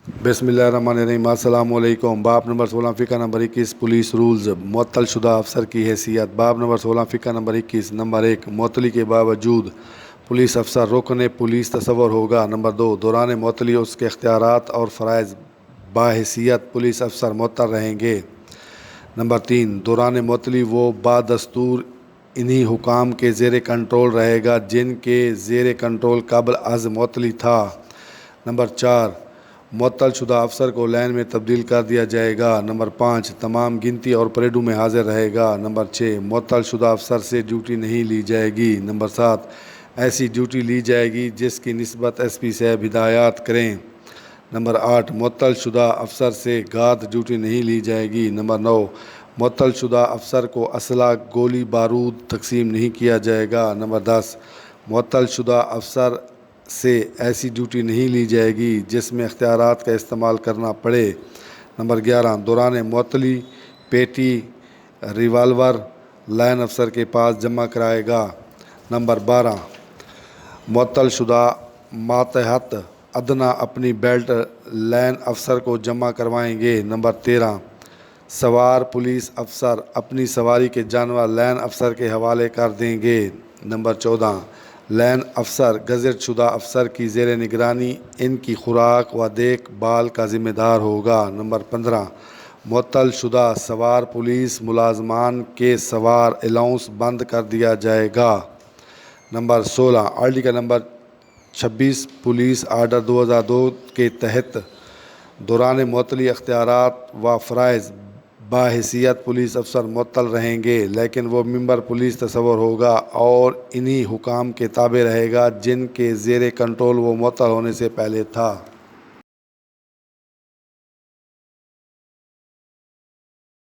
बिस्मिल्लाहिर्रहमानिर्रहीम। अस्सलामु अलैकुम। बाब नंबर 16 फ़िक़्ह नंबर 21 पुलिस रूल्स। मुअत्तल शुदा अफसर की हैसियत। बाब नंबर 16 फ़िक़्ह नंबर 21। नंबर 1, मुअत्तली के बावजूद पुलिस अफसर रुकन पुलिस तस्वर होगा। नंबर 2, दौरान मुअत्तली उसके इख्तियारात और फ़राइज़ बाहैसियत पुलिस अफसर मुअत्तल रहेंगे। नंबर 3, दौरान मुअत्तली वो बादस्तूर इन्हीं हुकाम के ज़ेर कंट्रोल रहेगा जिनके ज़ेर कंट्रोल कबल अज़ मुअत्तली था। नंबर 4, मुअत्तल शुदा अफसर को लाइन में तब्दील कर दिया जाएगा। नंबर 5, तमाम गिनती और परेडों में हाजिर रहेगा। नंबर 6, मुअत्तल शुदा अफसर से ड्यूटी नहीं ली जाएगी। नंबर 7, ऐसी ड्यूटी ली जाएगी जिसकी निस्बत SP साहब हिदायत करें। नंबर 8, मुअत्तल शुदा अफसर से गाद ड्यूटी नहीं ली जाएगी। नंबर 9, मुअत्तल शुदा अफसर को असला गोली बारूद तकसीम नहीं किया जाएगा। नंबर 10, मुअत्तल शुदा अफसर से ऐसी ड्यूटी नहीं ली जाएगी जिसमें इख्तियारात का इस्तेमाल करना पड़े। नंबर 11, दौरान मुअत्तली पेटी रिवाल्वर लाइन अफसर के पास जमा कराएगा। नंबर 12, मुअत्तल शुदा मातहत अदना अपनी बेल्ट लाइन अफसर को जमा करवाएंगे। नंबर 13, सवार पुलिस अफसर अपनी सवारी के जानवर लाइन अफसर के हवाले कर देंगे। नंबर 14, लाइन अफसर गज़ट शुदा अफसर की ज़ेर निगरानी इनकी खुराक व देखभाल का ज़िम्मेदार होगा। नंबर 15, मुअत्तल शुदा सवार पुलिस मुलाजमान के सवार अलाउंस बंद कर दिया जाएगा। Number 16, article number 26 police order 2002 के तहत दौरान मुअत्तली इख्तियारात व फ़राइज़ बाहैसियत पुलिस अफसर मुअत्तल रहेंगे, लेकिन वो मेंबर पुलिस तस्वर होगा और इन्हीं हुकाम के ताबे रहेगा जिनके ज़ेर कंट्रोल वो मुअत्तल होने से पहले था।